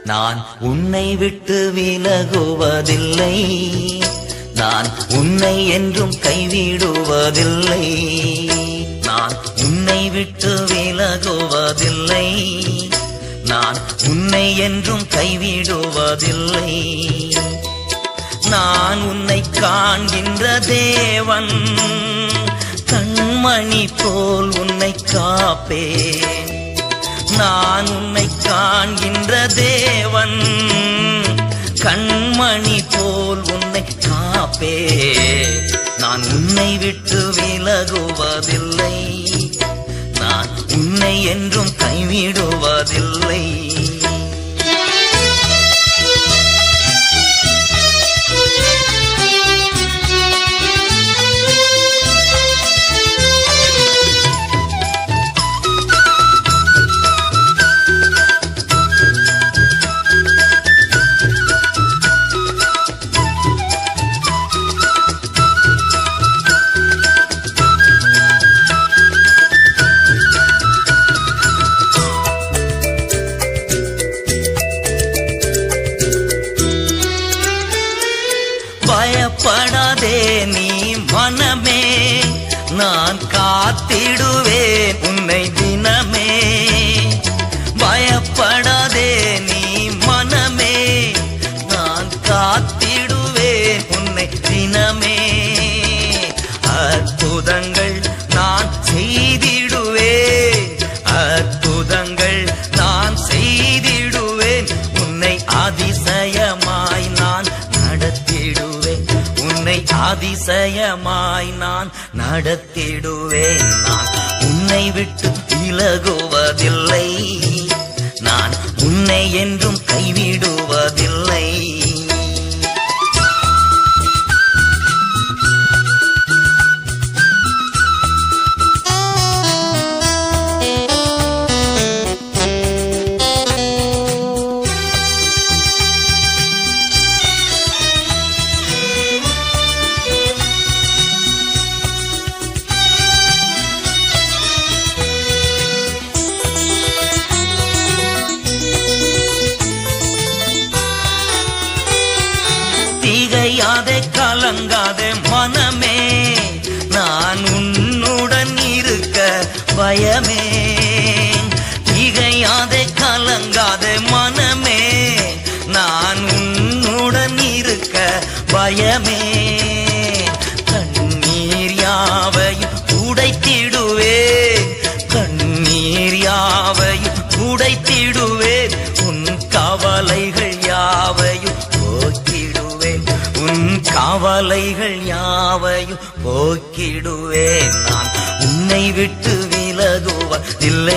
நான் உன்னை விட்டு விலகுவதில்லை, நான் உன்னை என்றும் கைவிடுவதில்லை. நான் உன்னை விட்டு விலகுவதில்லை, நான் உன்னை என்றும் கைவிடுவதில்லை. நான் உன்னை காண்கின்ற தேவன், கண்மணி போல் உன்னை காப்பேன். நான் உன்னை காண்கின்ற தேவன், கண்மணி போல் உன்னை காப்பேன். நான் உன்னை விட்டு விலகுவதில்லை, நான் உன்னை என்றும் கைவிடுவதில்லை. பயப்படாதே நீ மனமே, நான் காத்திடுவேன் உன்னை தினமே. பயப்படாதே நீ மனமே, நான் காத்திடுவேன் உன்னை தினமே. அற்புதங்கள் நான் செய்திடுவேன், அற்புதங்கள் நான் செய்திடுவேன். உன்னை அதிசயமாய் நான் நடத்திடுவேன், உன்னை அதிசயமாய் நான் நடத்திடுவேன். நான் உன்னை விட்டு விலகுவதில்லை, நான் உன்னை என்றும் கைவிடுவதில்லை. திகையாதே கலங்காதே மனமே, நான் உன்னுடன் இருக்க பயமே. திகையாதே கலங்காதே மனமே, நான் உன்னுடன் இருக்க பயமே. கண்ணீர் யாவையும் உடைத்திடுவேன், கண்ணீர் யாவையும் உடைத்திடுவேன். உன் கவலைகள் யாவையும் போக்கிடுவேன், உன் கவலைகள் யாவையும் போக்கிடுவேன். நான் உன்னை விட்டு விலகுவதில்லை.